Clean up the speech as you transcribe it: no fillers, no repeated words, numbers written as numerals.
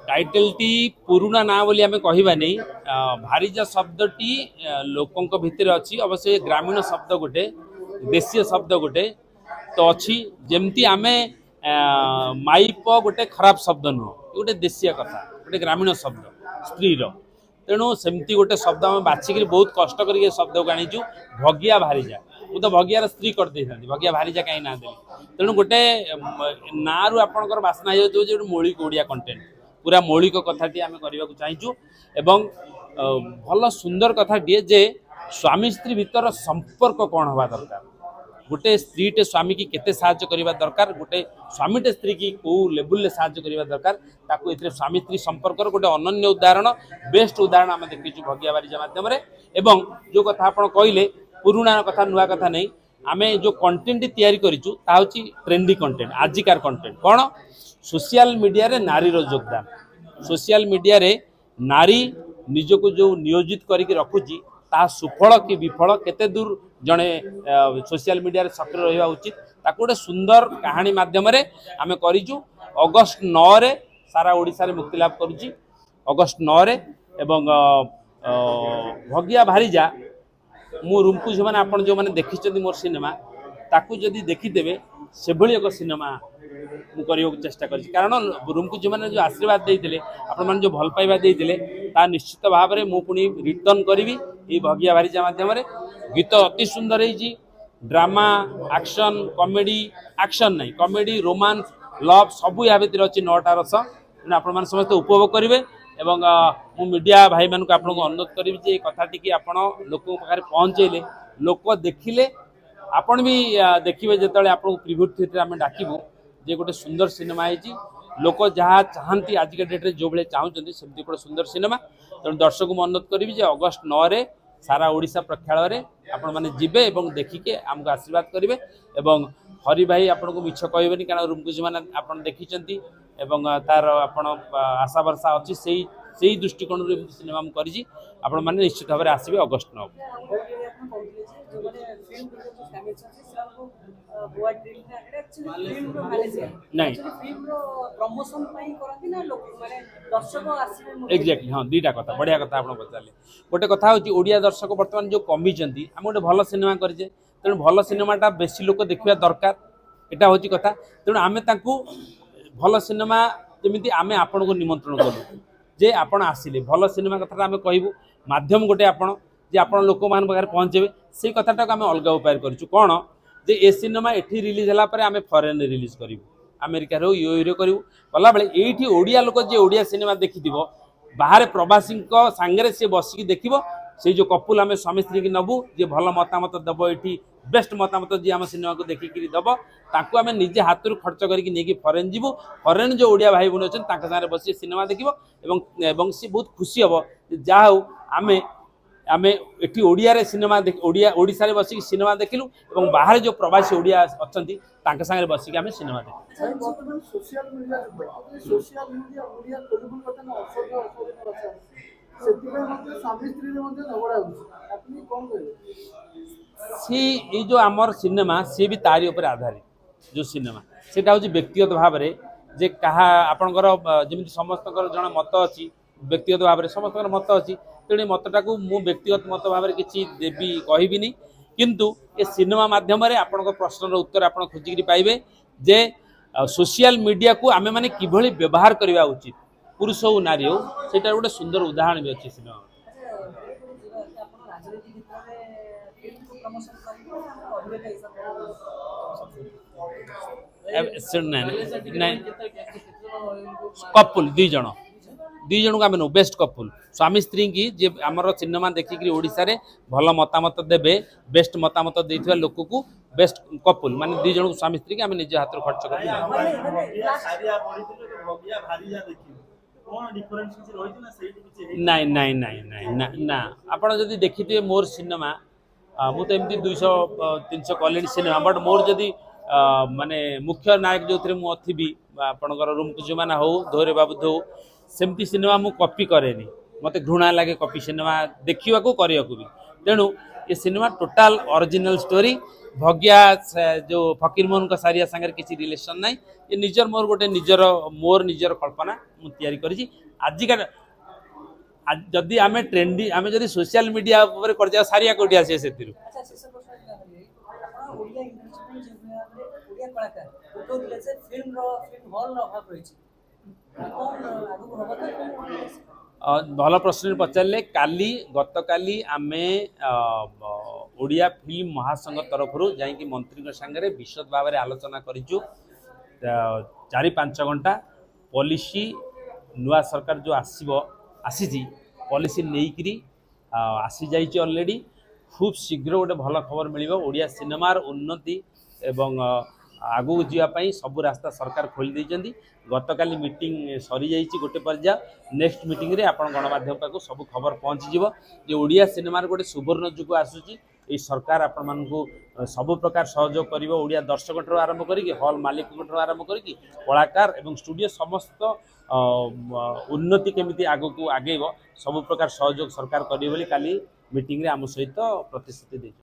Title T पुराना ना बोली आम कहवा नहीं भारीजा शब्द टी लोकों भितर अच्छी अवश्य ग्रामीण शब्द गोटे देशीय शब्द गोटे तो अच्छी जमती आम माइप गोटे खराब शब्द नुह गोटे देशीय कथा गोटे ग्रामीण शब्द स्त्री तेणु सेमती गोटे शब्द आम बाछिक बहुत कष्ट कर शब्द को आनीचु भगिया भारीजा मु तो भगियार स्त्री कर भगिया भारीजा कहीं ना देली तेणु गोटे ना रु आपंकर बासना हो मौलिक ओडिया कंटेंट पूरा मौलिक कथाटी आम करने चाहूँ एवं भल सुंदर कथाटे जे स्वामी स्त्री भितर संपर्क कौन हवा दरकार गोटे स्त्रीटे स्वामी की केते साहाय्य करबा दरकार गोटे स्वामीटे स्त्री की को लेवल साहाय्य करबा दरकार ताकू एथरे स्वामी स्त्री संपर्क गोटे अनन्य उदाहरण बेस्ट उदाहरण आम देखीचु भगिया बारिजा माध्यम एवं जो कथा आपण कहले पुराना कथा नुआ कथा नहीं आमे जो कंटेंट तैयारी करिचु ता होची ट्रेंडी कंटेंट आजिकार कंटेंट कौन सोशल मीडिया रे नारी रो योगदान सोशल मीडिया रे नारी निजको जो नियोजित करके रखुची ता सुफल कि विफल केते दूर जड़े सोशल मीडिया रे सक्रिय रहा उचित ताको गोटे सुंदर कहानी माध्यम आम करूँ अगस्ट 9 रे सारा ओडिशा रे मुक्ति लाभ करुच्ची अगस्ट 9 रे एवं भगिया भारीजा मु रुमकुज मैंने आप जो मैंने देखी मोर सिनेमा ताकू जदि देखीदेवे से भली एक सिनेमा मु करने चेष्टा कर कारण रुमकुज मैंने जो आशीर्वाद देते आपण मैंने जो भल पाइबा देते ता निश्चित भाव में मुझे रिटर्न करी ये भगिया भारीजा माध्यम गीत अति सुंदर है ड्रामा एक्शन कॉमेडी एक्शन नहीं कॉमेडी रोमांस लव सबू या भितर अच्छी 9टा रस आपण समस्त उपभोग करेंगे एवं मु मीडिया भाई मान को आपको अनुरोध करी जे कथाटी की आपण लोक पाखे पहुँचेले लोक देखिले आपण भी देखिए जिते आपको प्रिव्यू थिएटर आम डाकबू जे गोटे सुंदर सिनेमा है लोक जहाँ चाहती आज के डेट्रे जो भाई चाहते सेमती गोटे सुंदर सिनेमा तेणु दर्शक को अनुरोध करी जे अगस्ट 9 रे सारा ओडिशा प्रेक्षालय आपण मैंने जीवे और देखिके आमको आशीर्वाद करेंगे एवं हरि भाई आपन को मिछ कहबेनी कारण रुमकुज मैंने आप देखी एवं तार आपण आशा वर्षा अच्छी से दृष्टिकोण सिनेमा करी आपण मैंने निश्चित भाव में आसबे अगस्ट 9 एक्जाक्टली हाँ दीटा कथा बढ़िया कथा आप पचारे गोटे कथा हूँ ओडिया दर्शक बर्तमान जो कमी आम गोटे भल सिनेमा करें तेणु भल सिनेमाटा बेसी लोक देखा दरकार यहाँ हूँ कथा तेणु आम भल सिनेमा जमी आम आपण को निमंत्रण कलु जे आपण आसिले भल सिनेमा कथा आम कहूँ माध्यम गोटे आपण जे आप लोक मान पाखे पहुँचे से कथाटा आम अलग उपाय करूँ कौन जे ए सिनेमा एठी रिलीज होला परे आम फॉरेन रिलीज करूँ अमेरिका रो यूरो करूँ गला बेले एठी ओडिया लोक जे ओडिया सिनेमा देखिथिबो बाहर प्रवासी सांगे सी बसिकी देखिबो से जो कपुल आम स्वामी स्त्री की नबू जे भल मतामत दब ये बेस्ट मतामत जी आम सिनेमा को देखिकी दब ताकू आम निजे हाथ खर्च करके फरेन जीवु फरेन जो ओडिया भाई भौणी अच्छे बस सिनेमा देखो सी बहुत खुशी हम जहा हूँ आम आम एटी ओडिया रे सिनेमा ओडिया ओडिशा रे बसिकी सिनेमा देखिलु और बाहर जो प्रवासी ओडिया अच्छी सांगे बसिकी आम सिनेमा सी ये जो आमर सिनेमा सी भी तारी उपर आधारित जो सिनेमा सेटा हूँ व्यक्तिगत भाव में जे कहा आपणकर जमी समस्त जन मत अच्छी व्यक्तिगत भाव में समस्त मत अच्छी तेणु मतटा को मु व्यक्तिगत मत भाव में किसी देवी कहबिनी किंतु ये सिनेमा माध्यम आपण प्रश्नर उत्तर आप खोजिकी पाइबे जे सोशल मीडिया को आमे माने किभली व्यवहार करवा उचित पुरुष हो नारी हो सेटा गोटे सुंदर उदाहरण भी अच्छी सिनेमा कपुल दुई जन को आम नो बेस्ट कपुल स्वामी स्त्री की जे आमर सिनेमा देखिक ओडिशा रे भल मतामत देबे बेस्ट मतामत देथिबा लोक को बेस्ट कपुल माने दुई जन स्वामी स्त्री की आम निजे हाथ खर्च कर ना आपड़ जदि देखिए मोर सिनेमा मु तो एमती 200-300 क्वालिटी सिनेमा बट मोर जदि माने मुख्य नायक जो थे मुझे आपणकर रुमकुज माना हो धोरे बाबू हो सेमती सिनेमा मु कॉपी करेनी मत घृणा लगे कॉपी सिनेमा देखा करने भी तेणु ये सिनेमा टोटाल ओरिजिनल स्टोरी भग्या जो फकीर मोहन का सारिया संगे किसी रिलेशन ना ये निजर मोर गोटे मोर निजर कल्पना मुझे करी आजिका जदि आम ट्रेंडी आम जदि सोशल मीडिया कर सारिया कौटी आसे से अच्छा शेष प्रश्न ଆପଣ ଓଡ଼ିଆ ଇଣ୍ଡଷ୍ଟ୍ରି ପାଇଁ ଯେଭଳି ଭାବରେ ଓଡ଼ିଆ କଳାକାର ଫଟୋ ରିଲିଜରେ ଫିଲ୍ମ ହଲ୍ର ଅଭାବ ରହିଛି କ'ଣ ଆଗକୁ ହବ ତ भल प्रश्न पचारे काली गत काली आमे ओडिया फिल्म महासंघ तरफ जाकि मंत्री सांगे विशद भाव में आलोचना करूँ 4-5 घंटा पॉलिसी नुआ सरकार जो आसी पॉलिसी नहीं आसी जाइए ऑलरेडी खूब शीघ्र गोटे भल खबर मिल ओडिया सिनेमार उन्नति एवं आगू जावाई सब रास्ता सरकार खोली देती गतकाली मीटिंग सरी जाइए गोटे पर्याय नेक्स्ट मीटिंग रे आपण गणमाध्यम पाक सब खबर पहुँचीज जे ओडिया सिनेमार गोटे सुवर्ण जुग आसूची ये सरकार आपण मानू सब प्रकार सहयोग कर ओडिया दर्शक आरंभ करी हॉल मालिक आरंभ करी कलाकार एवं स्टूडियो समस्त उन्नति केमिति आगो को आगेब सब प्रकार सहयोग सरकार करी काली मीटिंग रे आम सहित प्रतिश्रुति दे।